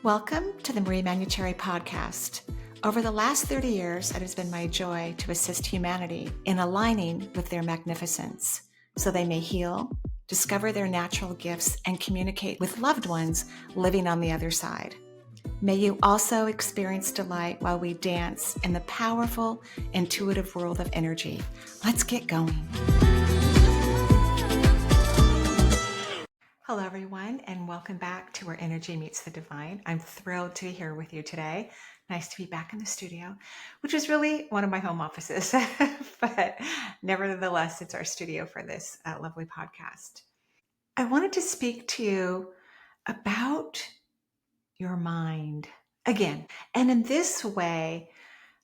Welcome to the Manuchehri podcast. Over the last 30 years, it has been my joy to assist humanity in aligning with their magnificence so they may heal, discover their natural gifts, and communicate with loved ones living on the other side. May you also experience delight while we dance in the powerful, intuitive world of energy. Let's get going. Hello, everyone, and welcome back to Where Energy Meets the Divine. I'm thrilled to be here with you today. Nice to be back in the studio, which is really one of my home offices, but nevertheless, it's our studio for this lovely podcast. I wanted to speak to you about your mind again, and in this way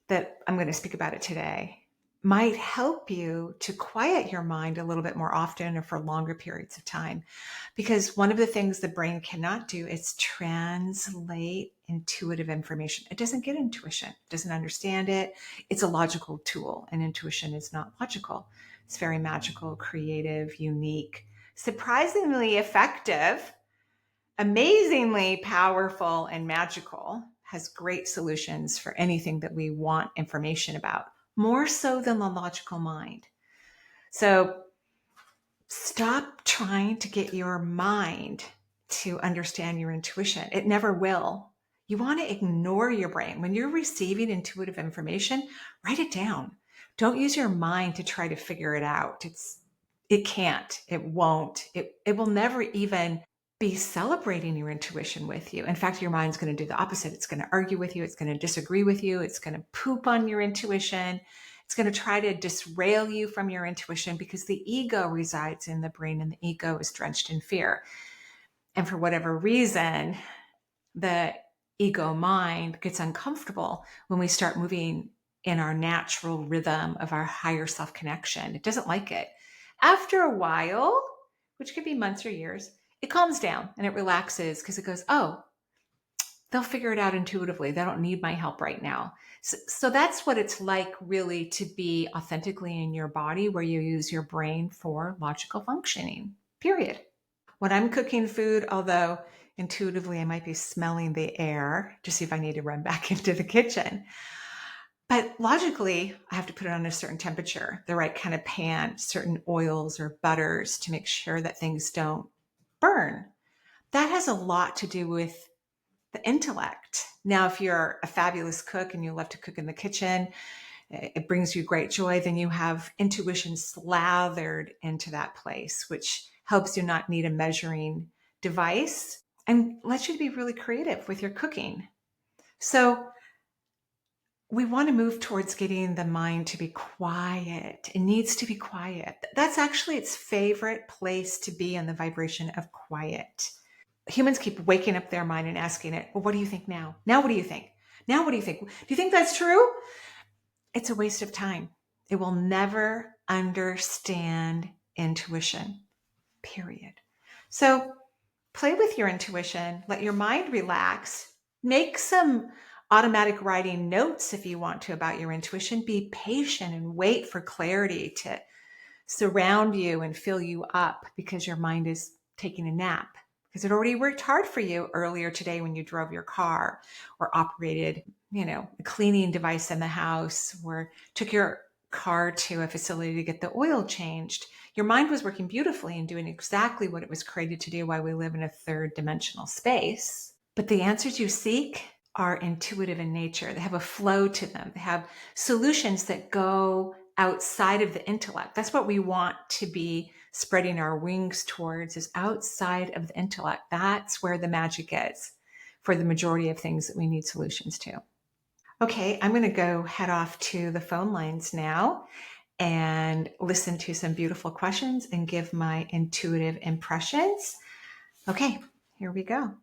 that I'm going to speak about it today might help you to quiet your mind a little bit more often or for longer periods of time. Because one of the things the brain cannot do is translate intuitive information. It doesn't get intuition, it doesn't understand it. It's a logical tool, and intuition is not logical. It's very magical, creative, unique, surprisingly effective, amazingly powerful, and magical. Has great solutions for anything that we want information about, more so than the logical mind. So stop trying to get your mind to understand your intuition. It never will. You want to ignore your brain. When you're receiving intuitive information, write it down. Don't use your mind to try to figure it out. It can't, it won't, it will never even be celebrating your intuition with you. In fact, your mind's going to do the opposite. It's going to argue with you. It's going to disagree with you. It's going to poop on your intuition. It's going to try to disrail you from your intuition because the ego resides in the brain and the ego is drenched in fear. And for whatever reason, the ego mind gets uncomfortable when we start moving in our natural rhythm of our higher self connection. It doesn't like it. After a while, which could be months or years, it calms down and it relaxes because it goes, oh, they'll figure it out intuitively. They don't need my help right now. So that's what it's like really to be authentically in your body, where you use your brain for logical functioning, period. When I'm cooking food, although intuitively I might be smelling the air to see if I need to run back into the kitchen, but logically, I have to put it on a certain temperature, the right kind of pan, certain oils or butters to make sure that things don't burn. That has a lot to do with the intellect. Now, if you're a fabulous cook and you love to cook in the kitchen, it brings you great joy, then you have intuition slathered into that place, which helps you not need a measuring device and lets you be really creative with your cooking. So we want to move towards getting the mind to be quiet. It needs to be quiet. That's actually its favorite place to be in the vibration of quiet. Humans keep waking up their mind and asking it, well, what do you think now? Now, what do you think? Now, what do you think? Do you think that's true? It's a waste of time. It will never understand intuition, period. So play with your intuition, let your mind relax, make some automatic writing notes if you want to about your intuition. Be patient and wait for clarity to surround you and fill you up because your mind is taking a nap. Because it already worked hard for you earlier today when you drove your car or operated, a cleaning device in the house or took your car to a facility to get the oil changed. Your mind was working beautifully and doing exactly what it was created to do while we live in a third dimensional space. But the answers you seek are intuitive in nature. They have a flow to them. They have solutions that go outside of the intellect. That's what we want to be spreading our wings towards, is outside of the intellect. That's where the magic is for the majority of things that we need solutions to. Okay, I'm going to go head off to the phone lines now and listen to some beautiful questions and give my intuitive impressions. Okay, here we go.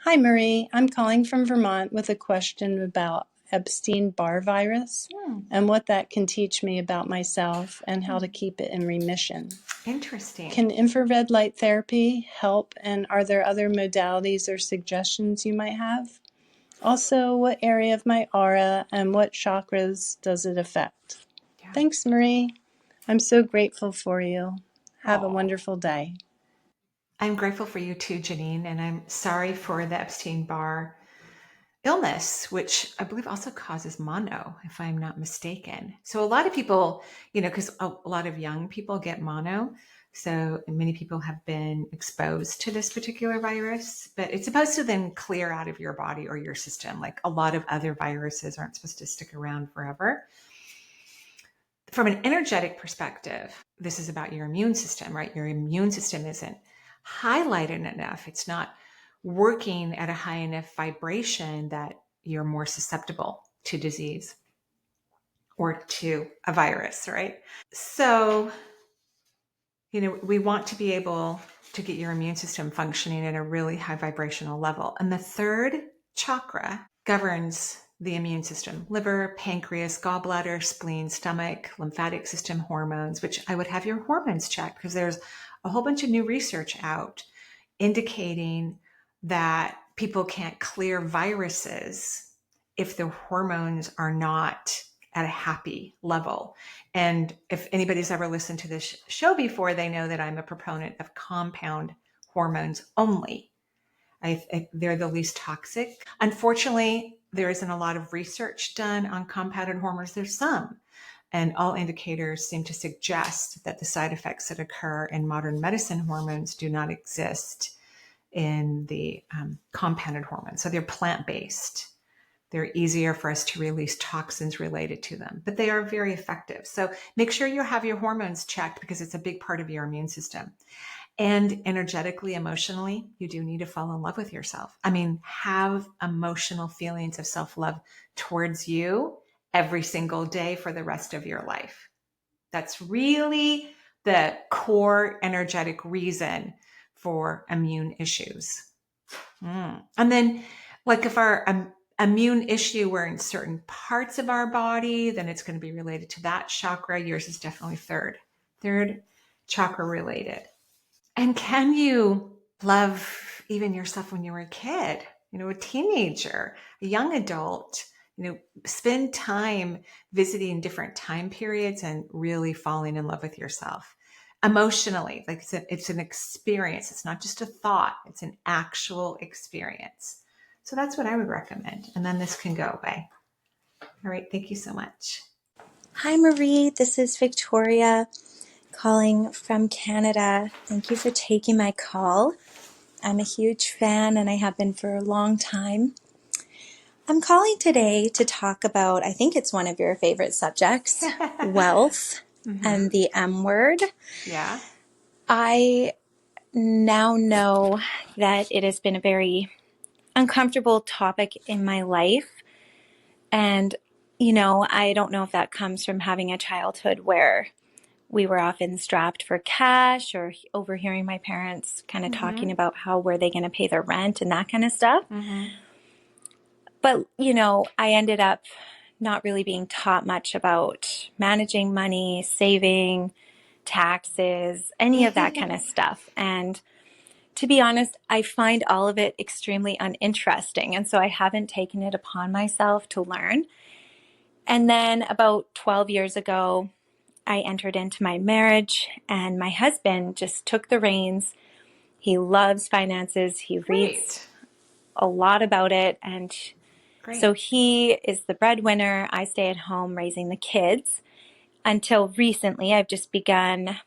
Hi, Marie. I'm calling from Vermont with a question about Epstein-Barr virus and what that can teach me about myself and how to keep it in remission. Interesting. Can infrared light therapy help, and are there other modalities or suggestions you might have? Also, what area of my aura and what chakras does it affect? Yeah. Thanks, Marie. I'm so grateful for you. Have a wonderful day. I'm grateful for you too, Jeanne, and I'm sorry for the Epstein-Barr illness, which I believe also causes mono, if I'm not mistaken. So a lot of people, because a lot of young people get mono. So many people have been exposed to this particular virus, but it's supposed to then clear out of your body or your system. Like a lot of other viruses aren't supposed to stick around forever. From an energetic perspective, this is about your immune system, right? Your immune system isn't highlighted enough. It's not working at a high enough vibration that you're more susceptible to disease or to a virus, right? So, we want to be able to get your immune system functioning at a really high vibrational level. And the third chakra governs the immune system: liver, pancreas, gallbladder, spleen, stomach, lymphatic system, hormones, which I would have your hormones checked because there's a whole bunch of new research out indicating that people can't clear viruses if their hormones are not at a happy level. And if anybody's ever listened to this show before, they know that I'm a proponent of compound hormones only. They're the least toxic. Unfortunately, there isn't a lot of research done on compounded hormones. There's some, and all indicators seem to suggest that the side effects that occur in modern medicine hormones do not exist in the compounded hormones. So they're plant-based. They're easier for us to release toxins related to them, but they are very effective. So make sure you have your hormones checked because it's a big part of your immune system. And energetically, emotionally, you do need to fall in love with yourself. I mean, have emotional feelings of self-love towards you every single day for the rest of your life. That's really the core energetic reason for immune issues. And then, like, if our immune issue were in certain parts of our body, then it's going to be related to that chakra. Yours is definitely third chakra related. And can you love even yourself when you were a kid, a teenager, a young adult? Spend time visiting different time periods and really falling in love with yourself emotionally. Like it's an experience. It's not just a thought. It's an actual experience. So that's what I would recommend. And then this can go away. All right. Thank you so much. Hi, Marie. This is Victoria calling from Canada. Thank you for taking my call. I'm a huge fan and I have been for a long time. I'm calling today to talk about, I think it's one of your favorite subjects, wealth and the M word. Yeah. I now know that it has been a very uncomfortable topic in my life. And, I don't know if that comes from having a childhood where we were often strapped for cash or overhearing my parents kind of talking about how were they going to pay their rent and that kind of stuff. But, I ended up not really being taught much about managing money, saving, taxes, any of that kind of stuff. And to be honest, I find all of it extremely uninteresting. And so I haven't taken it upon myself to learn. And then about 12 years ago, I entered into my marriage and my husband just took the reins. He loves finances. He reads a lot about it. And so he is the breadwinner. I stay at home raising the kids. Until recently, I've just begun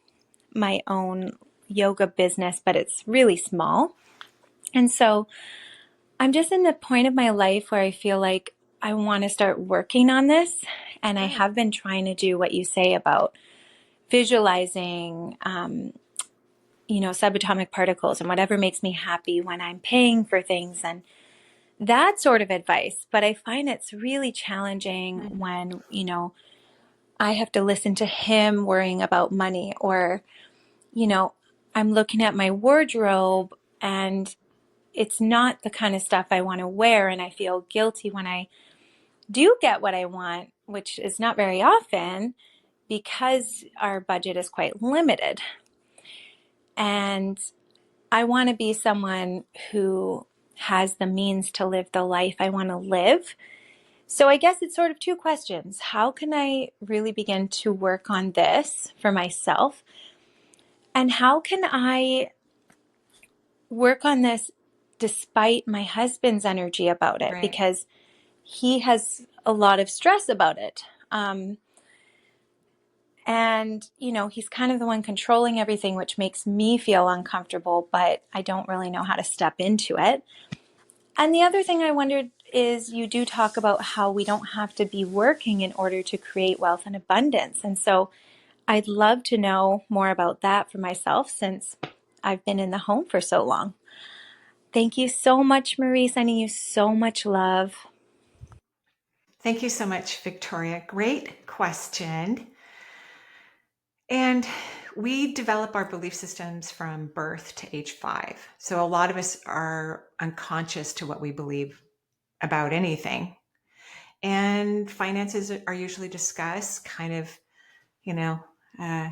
my own yoga business, but it's really small. And so I'm just in the point of my life where I feel like I want to start working on this. And I have been trying to do what you say about visualizing, subatomic particles and whatever makes me happy when I'm paying for things and that sort of advice. But I find it's really challenging when, I have to listen to him worrying about money or, I'm looking at my wardrobe and it's not the kind of stuff I want to wear. And I feel guilty when I do get what I want, which is not very often because our budget is quite limited. And I want to be someone who has the means to live the life I want to live. So I guess it's sort of two questions. How can I really begin to work on this for myself? And how can I work on this despite my husband's energy about it, Right. because he has a lot of stress about it. And, he's kind of the one controlling everything, which makes me feel uncomfortable, but I don't really know how to step into it. And the other thing I wondered is, you do talk about how we don't have to be working in order to create wealth and abundance. And so I'd love to know more about that for myself, since I've been in the home for so long. Thank you so much, Marie. Sending you so much love. Thank you so much, Victoria. Great question. And we develop our belief systems from birth to age 5. So a lot of us are unconscious to what we believe about anything. And finances are usually discussed kind of, uh,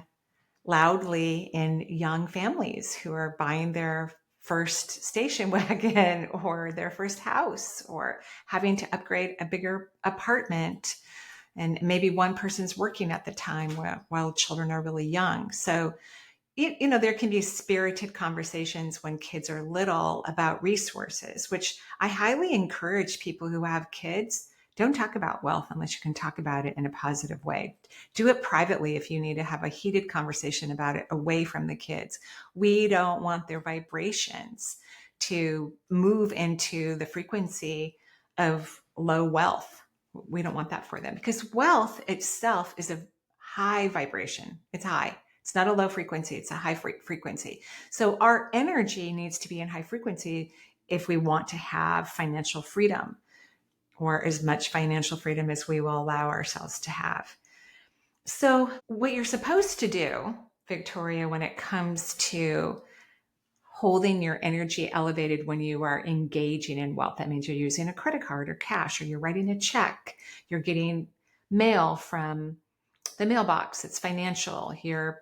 loudly in young families who are buying their first station wagon or their first house, or having to upgrade a bigger apartment. And maybe one person's working at the time while children are really young. So, there can be spirited conversations when kids are little about resources, which I highly encourage people who have kids. Don't talk about wealth unless you can talk about it in a positive way. Do it privately if you need to have a heated conversation about it away from the kids. We don't want their vibrations to move into the frequency of low wealth. We don't want that for them, because wealth itself is a high vibration. It's high. It's not a low frequency, it's a high frequency. So our energy needs to be in high frequency if we want to have financial freedom, or as much financial freedom as we will allow ourselves to have. So what you're supposed to do, Victoria, when it comes to holding your energy elevated when you are engaging in wealth, that means you're using a credit card or cash, or you're writing a check, you're getting mail from the mailbox, it's financial, you're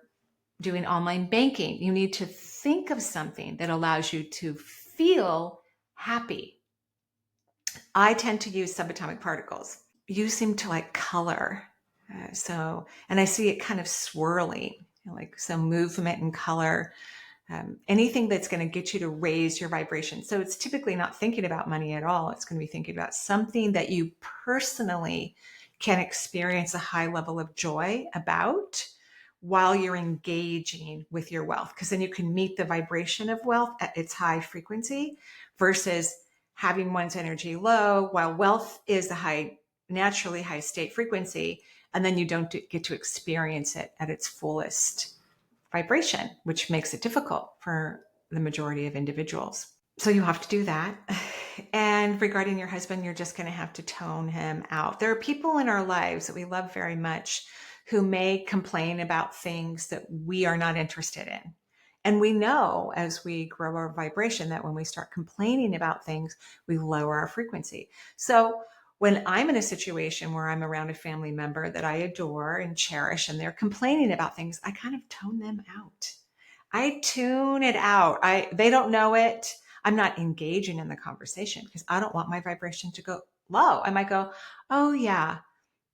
doing online banking, you need to think of something that allows you to feel happy. I tend to use subatomic particles. You seem to like color. And I see it kind of swirling, like some movement and color. Anything that's going to get you to raise your vibration. So it's typically not thinking about money at all. It's going to be thinking about something that you personally can experience a high level of joy about while you're engaging with your wealth, because then you can meet the vibration of wealth at its high frequency versus having one's energy low, while wealth is the naturally high state frequency, and then you don't get to experience it at its fullest vibration, which makes it difficult for the majority of individuals. So you have to do that. And regarding your husband, you're just going to have to tone him out. There are people in our lives that we love very much who may complain about things that we are not interested in. And we know as we grow our vibration that when we start complaining about things, we lower our frequency. So when I'm in a situation where I'm around a family member that I adore and cherish, and they're complaining about things, I kind of tone them out. I tune it out. They don't know it. I'm not engaging in the conversation because I don't want my vibration to go low. I might go, oh yeah,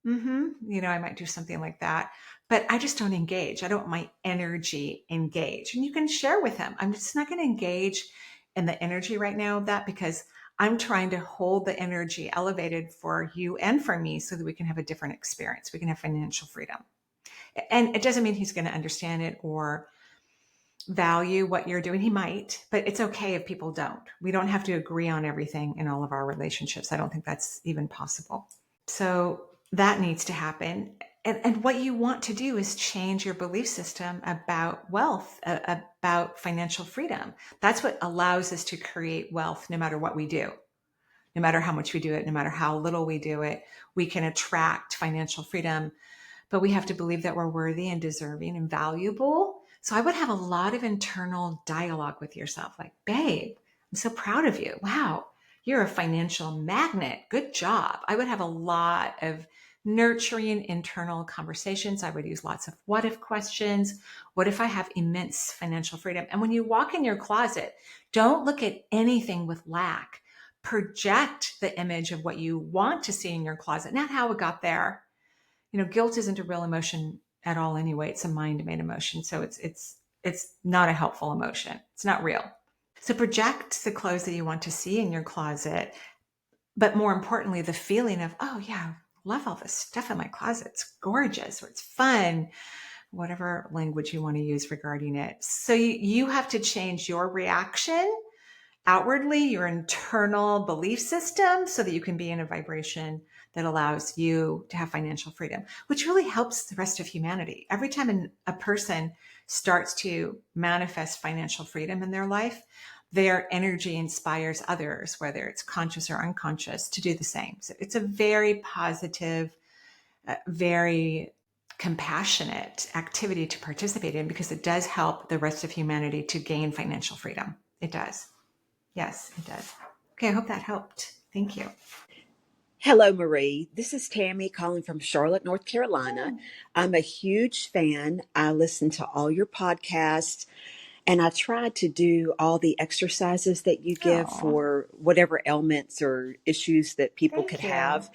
I might do something like that, but I just don't engage. I don't want my energy engaged. And you can share with him. I'm just not going to engage in the energy right now of that, because I'm trying to hold the energy elevated for you and for me so that we can have a different experience. We can have financial freedom. And it doesn't mean he's going to understand it or value what you're doing. He might, but it's okay if people don't. We don't have to agree on everything in all of our relationships. I don't think that's even possible. So that needs to happen. And what you want to do is change your belief system about wealth, about financial freedom. That's what allows us to create wealth no matter what we do. No matter how much we do it, no matter how little we do it, we can attract financial freedom. But we have to believe that we're worthy and deserving and valuable. So I would have a lot of internal dialogue with yourself, like, babe, I'm so proud of you. Wow, you're a financial magnet. Good job. I would have a lot of nurturing internal conversations. I would use lots of what if questions. What if I have immense financial freedom? And when you walk in your closet, don't look at anything with lack. Project the image of what you want to see in your closet, not how it got there. Guilt isn't a real emotion at all anyway. It's a mind-made emotion. So it's not a helpful emotion. It's not real. So project the clothes that you want to see in your closet, but more importantly, the feeling of, oh yeah, love all this stuff in my closet. It's gorgeous, or it's fun, whatever language you want to use regarding it. So you have to change your reaction outwardly, your internal belief system, so that you can be in a vibration that allows you to have financial freedom, which really helps the rest of humanity. Every time a person starts to manifest financial freedom in their life, their energy inspires others, whether it's conscious or unconscious, to do the same. So it's a very positive, very compassionate activity to participate in, because it does help the rest of humanity to gain financial freedom. It does. Yes, it does. Okay, I hope that helped. Thank you. Hello, Marie. This is Tammy calling from Charlotte, North Carolina. I'm a huge fan. I listen to all your podcasts and I try to do all the exercises that you give Oh, for whatever ailments or issues that people could thank you. have.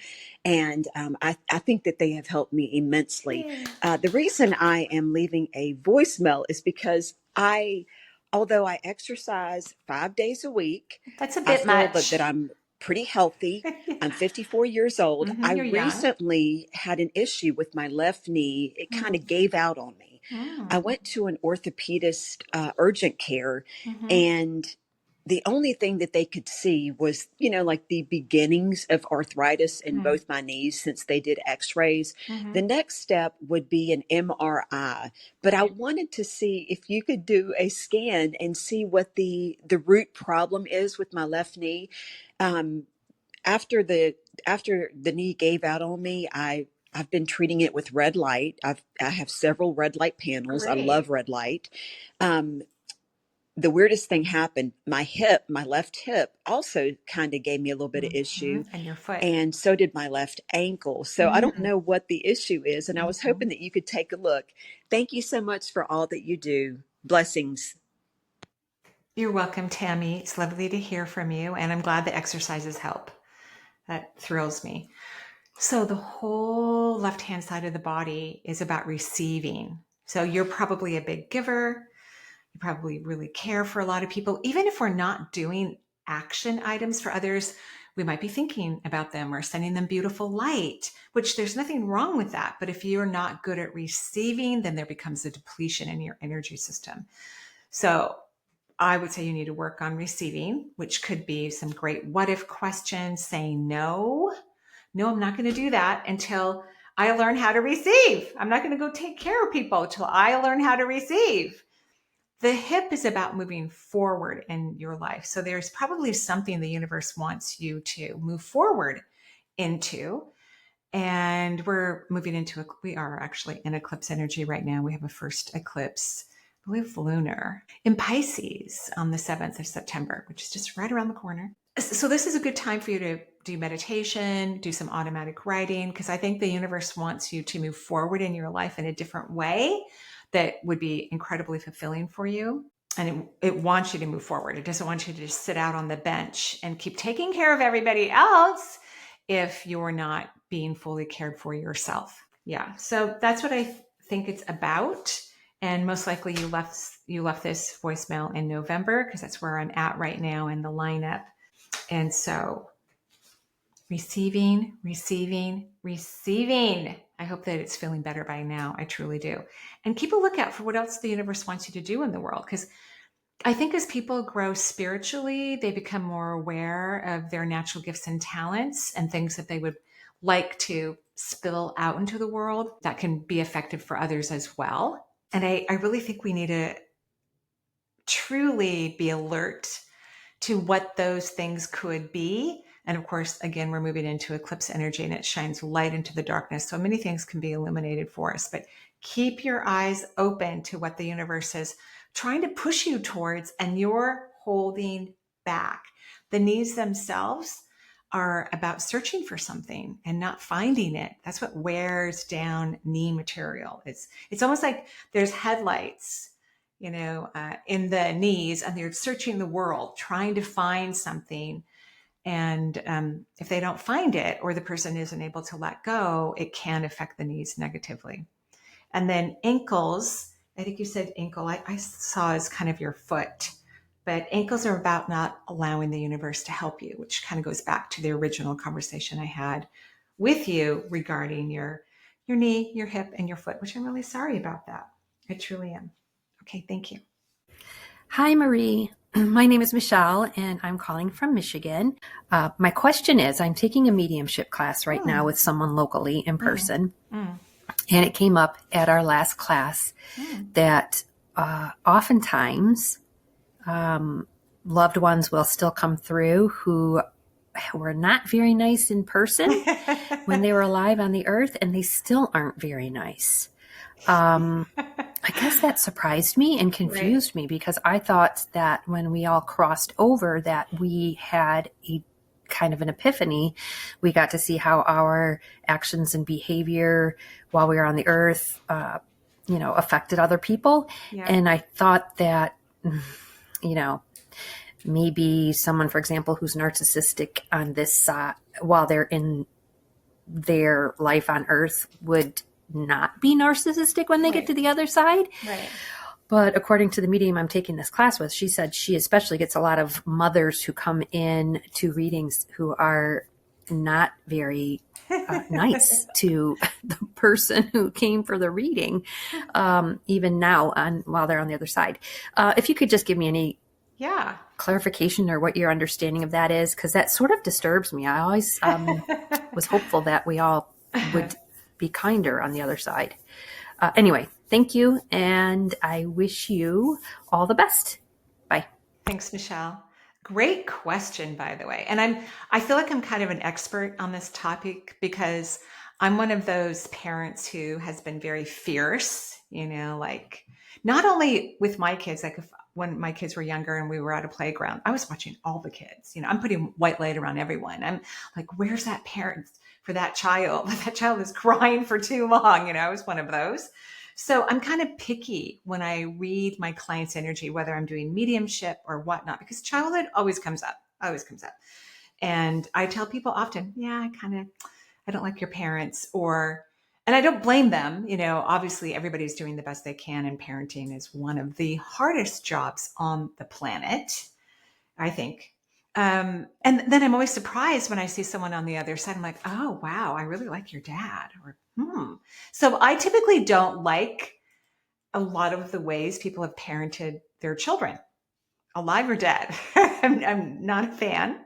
And I think that they have helped me immensely. Yeah. The reason I am leaving a voicemail is because although I exercise 5 days a week, That's a I bit feel that much. I'm pretty healthy. Yeah. I'm 54 years old. I You're young. recently had an issue with my left knee. It kind of gave out on me. I Mm. went to an orthopedist, urgent care, Mm-hmm. and the only thing that they could see was, like the beginnings of arthritis in Mm. both my knees since they did x-rays. Mm-hmm. The next step would be an MRI, but I Right. wanted to see if you could do a scan and see what the root problem is with my left knee. Um, after the knee gave out on me, I've been treating it with red light. I have several red light panels. I love Great. red light. Um, the weirdest thing happened. My left hip also kind of gave me a little bit of Mm-hmm. issue, And your foot. and so did my left ankle. So I don't Mm-hmm. know what the issue is, and I was Mm-hmm. hoping that you could take a look. Thank you so much for all that you do. Blessings. You're welcome, Tammy. It's lovely to hear from you, and I'm glad the exercises help. That thrills me. So the whole left-hand side of the body is about receiving. So you're probably a big giver. You probably really care for a lot of people. Even if we're not doing action items for others, we might be thinking about them or sending them beautiful light, which there's nothing wrong with that. But if you're not good at receiving, then there becomes a depletion in your energy system. So I would say you need to work on receiving, which could be some great what if questions, saying no. No, I'm not going to do that until I learn how to receive. I'm not going to go take care of people until I learn how to receive. The hip is about moving forward in your life. So there's probably something the universe wants you to move forward into. And we are actually in eclipse energy right now. We have a first eclipse, I believe lunar, in Pisces on the 7th of September, which is just right around the corner. So this is a good time for you to do meditation, do some automatic writing, because I think the universe wants you to move forward in your life in a different way that would be incredibly fulfilling for you. And it wants you to move forward. It doesn't want you to just sit out on the bench and keep taking care of everybody else if you're not being fully cared for yourself. Yeah. So that's what I think it's about. And most likely you left this voicemail in November, because that's where I'm at right now in the lineup. And so receiving, receiving, receiving. I hope that it's feeling better by now. I truly do. And keep a lookout for what else the universe wants you to do in the world. Because I think as people grow spiritually, they become more aware of their natural gifts and talents and things that they would like to spill out into the world that can be effective for others as well. And I really think we need to truly be alert to what those things could be. And of course, again, we're moving into eclipse energy and it shines light into the darkness. So many things can be illuminated for us, but keep your eyes open to what the universe is trying to push you towards, and you're holding back. The needs themselves are about searching for something and not finding it. That's what wears down knee material. It's almost like there's headlights, in the knees, and they're searching the world, trying to find something. And if they don't find it, or the person isn't able to let go, it can affect the knees negatively. And then ankles, I think you said ankle, I saw as kind of your foot. But ankles are about not allowing the universe to help you, which kind of goes back to the original conversation I had with you regarding your knee, your hip, and your foot, which I'm really sorry about that. I truly am. Okay, thank you. Hi, Marie. My name is Michelle, and I'm calling from Michigan. My question is, I'm taking a mediumship class right now with someone locally in person, and it came up at our last class that oftentimes loved ones will still come through who were not very nice in person when they were alive on the earth, and they still aren't very nice. I guess that surprised me and confused me, because I thought that when we all crossed over that we had a kind of an epiphany. We got to see how our actions and behavior while we were on the earth, affected other people. Yeah. And I thought that, maybe someone, for example, who's narcissistic on this, while they're in their life on earth, would not be narcissistic when they get to the other side. Right. But according to the medium I'm taking this class with, she said she especially gets a lot of mothers who come in to readings who are not very nice to the person who came for the reading, even now while they're on the other side. If you could just give me any clarification or what your understanding of that is, because that sort of disturbs me. I always was hopeful that we all would be kinder on the other side. Anyway, thank you, and I wish you all the best. Bye. Thanks, Michelle. Great question, by the way. And I feel like I'm kind of an expert on this topic because I'm one of those parents who has been very fierce, like not only with my kids, like when my kids were younger and we were at a playground, I was watching all the kids. I'm putting white light around everyone. I'm like, where's that parent for that child? That child is crying for too long. I was one of those. So I'm kind of picky when I read my client's energy, whether I'm doing mediumship or whatnot, because childhood always comes up. And I tell people often, I don't like your parents, and I don't blame them. Obviously everybody's doing the best they can, and parenting is one of the hardest jobs on the planet, I think. And then I'm always surprised when I see someone on the other side. I'm like, oh, wow, I really like your dad. So I typically don't like a lot of the ways people have parented their children, alive or dead. I'm not a fan,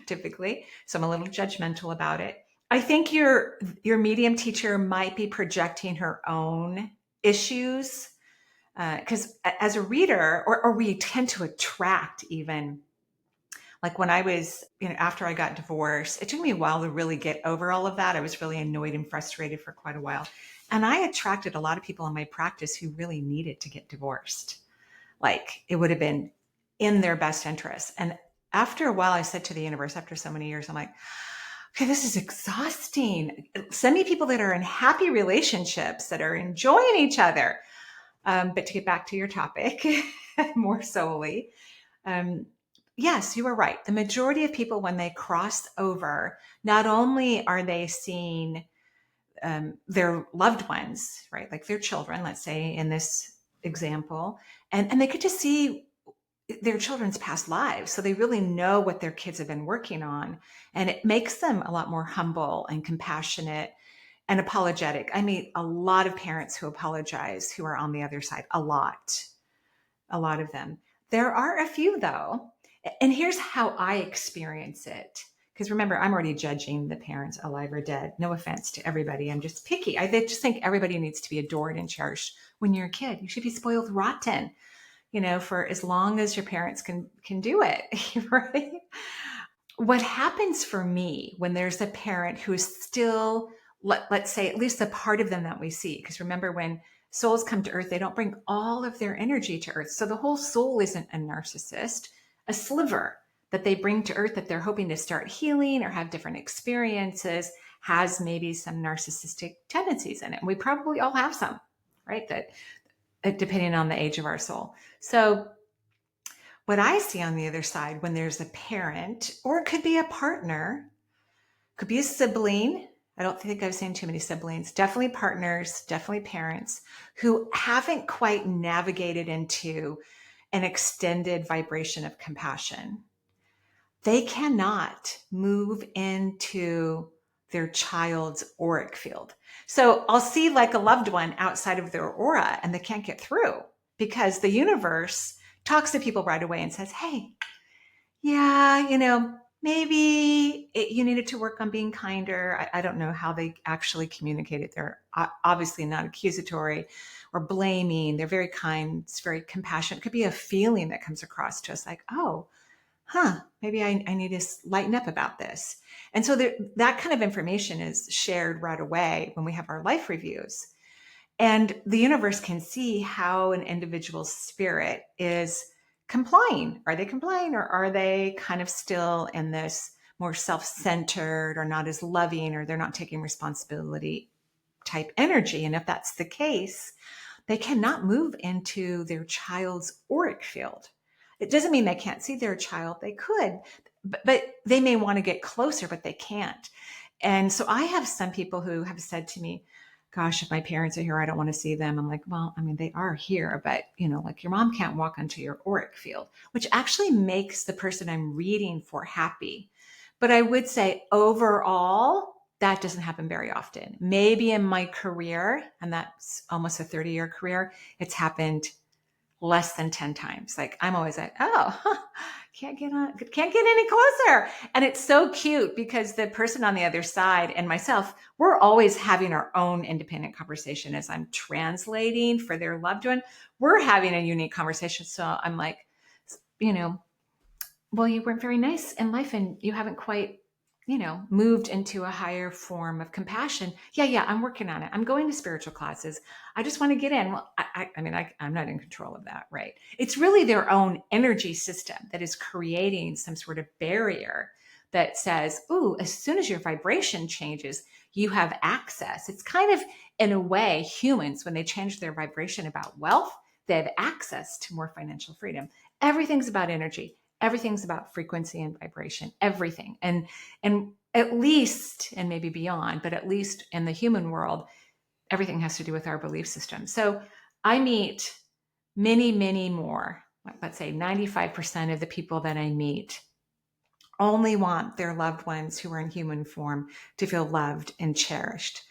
typically. So I'm a little judgmental about it. I think your medium teacher might be projecting her own issues, because as a reader, or we tend to attract even. Like when I was, after I got divorced, it took me a while to really get over all of that. I was really annoyed and frustrated for quite a while. And I attracted a lot of people in my practice who really needed to get divorced. Like it would have been in their best interest. And after a while, I said to the universe, after so many years, I'm like, okay, this is exhausting. Send me people that are in happy relationships, that are enjoying each other. But to get back to your topic more solely, yes, you are right. The majority of people, when they cross over, not only are they seeing their loved ones, right, like their children, let's say in this example, and they get to see their children's past lives. So they really know what their kids have been working on. And it makes them a lot more humble and compassionate and apologetic. I meet a lot of parents who apologize who are on the other side, a lot of them. There are a few though. And here's how I experience it. Because remember, I'm already judging the parents, alive or dead. No offense to everybody. I'm just picky. I just think everybody needs to be adored and cherished when you're a kid. You should be spoiled rotten, for as long as your parents can do it, right? What happens for me when there's a parent who is still, let's say, at least a part of them that we see, because remember, when souls come to earth, they don't bring all of their energy to earth. So the whole soul isn't a narcissist. A sliver that they bring to earth that they're hoping to start healing or have different experiences has maybe some narcissistic tendencies in it. And we probably all have some, right? That depending on the age of our soul. So what I see on the other side when there's a parent, or it could be a partner, could be a sibling. I don't think I've seen too many siblings, definitely partners, definitely parents who haven't quite navigated into an extended vibration of compassion. They cannot move into their child's auric field. So I'll see like a loved one outside of their aura and they can't get through because the universe talks to people right away and says, hey, yeah, maybe you needed to work on being kinder. I don't know how they actually communicate it. They're obviously not accusatory or blaming. They're very kind. It's very compassionate. It could be a feeling that comes across to us like, oh, maybe I need to lighten up about this. And so that kind of information is shared right away when we have our life reviews. And the universe can see how an individual's spirit is complying. Are they complying, or are they kind of still in this more self-centered or not as loving, or they're not taking responsibility type energy? And if that's the case, they cannot move into their child's auric field. It doesn't mean they can't see their child. They could, but they may want to get closer, but they can't. And so I have some people who have said to me, gosh, if my parents are here, I don't want to see them. I'm like, well, I mean, they are here, but like your mom can't walk onto your auric field, which actually makes the person I'm reading for happy. But I would say overall, that doesn't happen very often. Maybe in my career, and that's almost a 30-year career, it's happened less than 10 times. Like I'm always like, can't get any closer. And it's so cute because the person on the other side and myself, we're always having our own independent conversation as I'm translating for their loved one. We're having a unique conversation. So I'm like, well, you weren't very nice in life and you haven't quite, moved into a higher form of compassion. Yeah, I'm working on it. I'm going to spiritual classes. I just want to get in. Well, I'm not in control of that, right? It's really their own energy system that is creating some sort of barrier that says, ooh, as soon as your vibration changes, you have access. It's kind of, in a way, humans, when they change their vibration about wealth, they have access to more financial freedom. Everything's about energy. Everything's about frequency and vibration, everything. And at least, and maybe beyond, but at least in the human world, everything has to do with our belief system. So I meet many, many more, let's say 95% of the people that I meet only want their loved ones who are in human form to feel loved and cherished.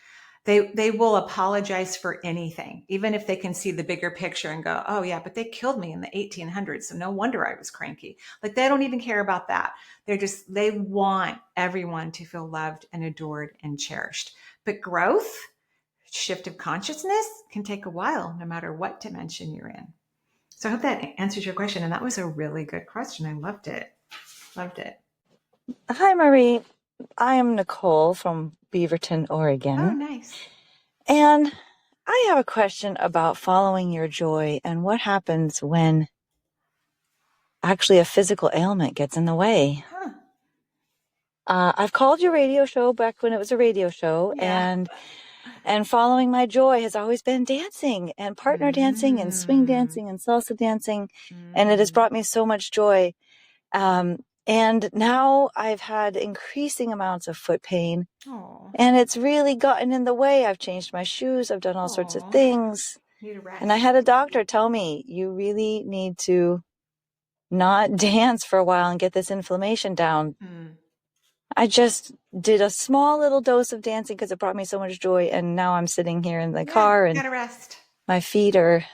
They will apologize for anything, even if they can see the bigger picture and go, oh yeah, but they killed me in the 1800s. So no wonder I was cranky. Like they don't even care about that. They want everyone to feel loved and adored and cherished. But growth, shift of consciousness can take a while, no matter what dimension you're in. So I hope that answers your question. And that was a really good question. I loved it. Loved it. Hi, Marie. I am Nicole from Beaverton, Oregon. Oh, nice. And I have a question about following your joy and what happens when actually a physical ailment gets in the way. Huh. I've called your radio show back when it was a radio show, Yeah. and following my joy has always been dancing and partner dancing and swing dancing and salsa dancing, and it has brought me so much joy. And now I've had increasing amounts of foot pain. Aww. And it's really gotten in the way. I've changed my shoes. I've done all sorts of things. Need a rest. And I had a doctor tell me, you really need to not dance for a while and get this inflammation down. I just did a small little dose of dancing because it brought me so much joy. And now I'm sitting here in the car and gotta rest. My feet are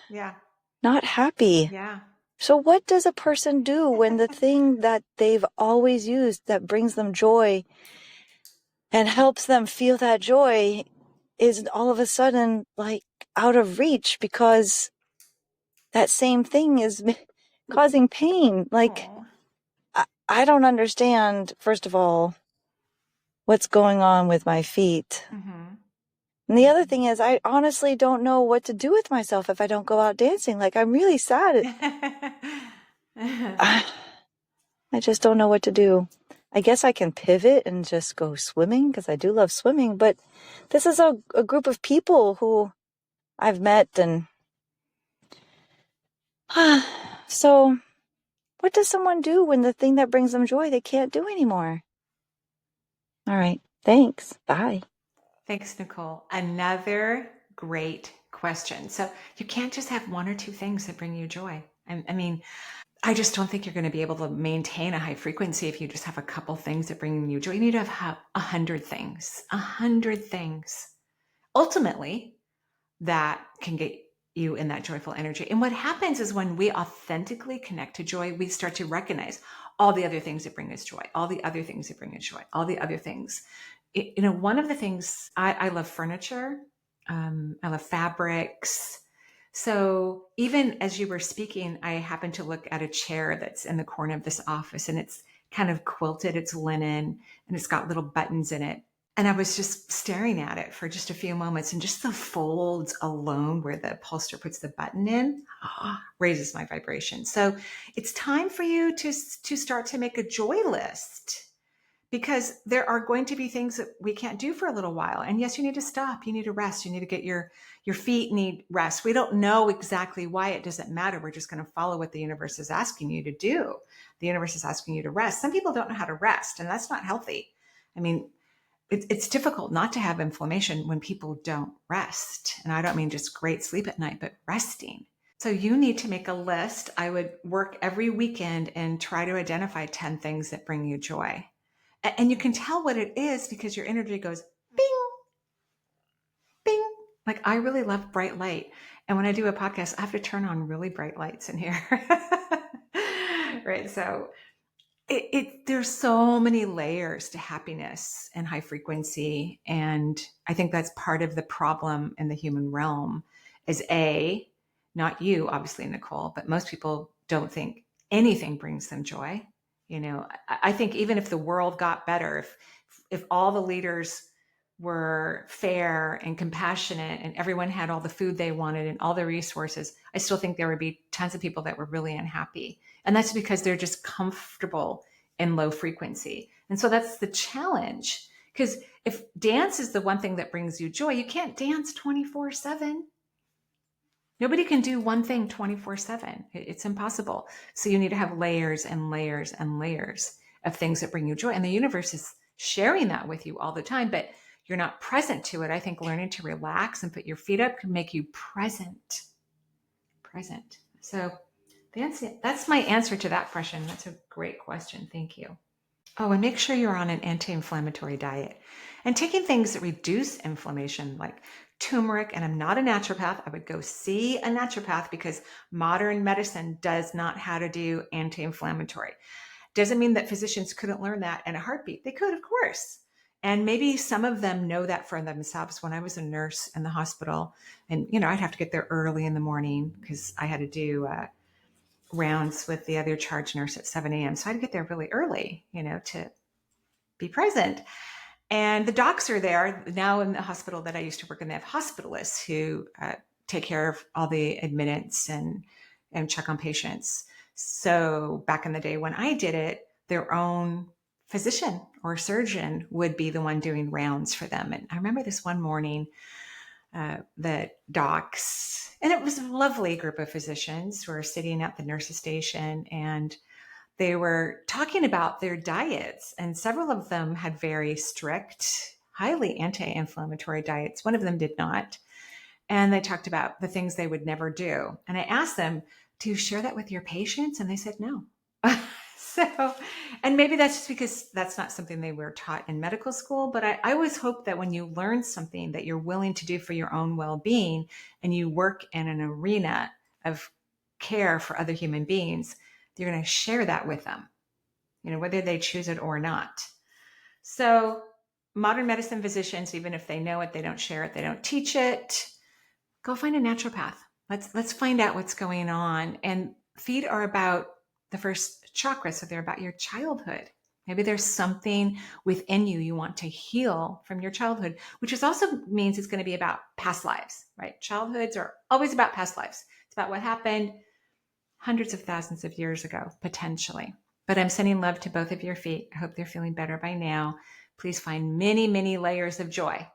not happy. Yeah. So what does a person do when the thing that they've always used that brings them joy and helps them feel that joy is all of a sudden like out of reach because that same thing is causing pain? Like, I don't understand, first of all, what's going on with my feet. And the other thing is, I honestly don't know what to do with myself if I don't go out dancing. Like, I'm really sad. I just don't know what to do. I guess I can pivot and just go swimming because I do love swimming. But this is a group of people who I've met. And so what does someone do when the thing that brings them joy they can't do anymore? All right. Thanks. Bye. Thanks, Nicole. Another great question. So you can't just have one or two things that bring you joy. I mean, I just don't think you're going to be able to maintain a high frequency if you just have a couple things that bring you joy. You need to have 100 things, 100 things ultimately that can get you in that joyful energy. And what happens is when we authentically connect to joy, we start to recognize all the other things that bring us joy, all the other things that bring us joy, all the other things. One of the things I love furniture. I love fabrics. So even as you were speaking, I happened to look at a chair that's in the corner of this office, and it's kind of quilted, it's linen, and it's got little buttons in it. And I was just staring at it for just a few moments, and just the folds alone where the upholsterer puts the button in raises my vibration. So it's time for you to start to make a joy list, because there are going to be things that we can't do for a little while. And yes, you need to stop. You need to rest. You need to get your feet need rest. We don't know exactly why. It doesn't matter. We're just going to follow what the universe is asking you to do. The universe is asking you to rest. Some people don't know how to rest, and that's not healthy. I mean, it's difficult not to have inflammation when people don't rest. And I don't mean just great sleep at night, but resting. So you need to make a list. I would work every weekend and try to identify 10 things that bring you joy. And you can tell what it is because your energy goes bing, bing. Like, I really love bright light. And when I do a podcast, I have to turn on really bright lights in here. Right. So there's so many layers to happiness and high frequency. And I think that's part of the problem in the human realm is not you, obviously, Nicole, but most people don't think anything brings them joy. I think even if the world got better, if all the leaders were fair and compassionate and everyone had all the food they wanted and all the resources, I still think there would be tons of people that were really unhappy. And that's because they're just comfortable in low frequency. And so that's the challenge. Because if dance is the one thing that brings you joy, you can't dance 24/7. Nobody can do one thing 24/7. It's impossible. So you need to have layers and layers and layers of things that bring you joy. And the universe is sharing that with you all the time, but you're not present to it. I think learning to relax and put your feet up can make you present. So that's my answer to that question. That's a great question. Thank you. Oh, and make sure you're on an anti-inflammatory diet and taking things that reduce inflammation, like turmeric. And I'm not a naturopath. I would go see a naturopath because modern medicine does not how to do anti-inflammatory. Doesn't mean that physicians couldn't learn that in a heartbeat. They could, of course. And maybe some of them know that for themselves. When I was a nurse in the hospital, and I'd have to get there early in the morning because I had to do rounds with the other charge nurse at 7 a.m. So I'd get there really early, to be present. And the docs are there now in the hospital that I used to work in. They have hospitalists who take care of all the admittance and check on patients. So back in the day when I did it, their own physician or surgeon would be the one doing rounds for them. And I remember this one morning, the docs, and it was a lovely group of physicians who were sitting at the nurse's station, and they were talking about their diets, and several of them had very strict, highly anti-inflammatory diets. One of them did not. And they talked about the things they would never do. And I asked them, do you share that with your patients? And they said no. So, and maybe that's just because that's not something they were taught in medical school. But I always hope that when you learn something that you're willing to do for your own well-being, and you work in an arena of care for other human beings, you're going to share that with them, whether they choose it or not. So modern medicine physicians, even if they know it, they don't share it, they don't teach it. Go find a naturopath. Let's find out what's going on. And feet are about the first chakra, so they're about your childhood. Maybe there's something within you want to heal from your childhood, which also means it's going to be about past lives, right? Childhoods are always about past lives. It's about what happened hundreds of thousands of years ago, potentially. But I'm sending love to both of your feet. I hope they're feeling better by now. Please find many, many layers of joy.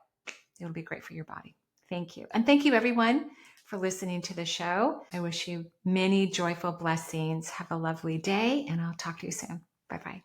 It'll be great for your body. Thank you. And thank you, everyone, for listening to the show. I wish you many joyful blessings. Have a lovely day, and I'll talk to you soon. Bye-bye.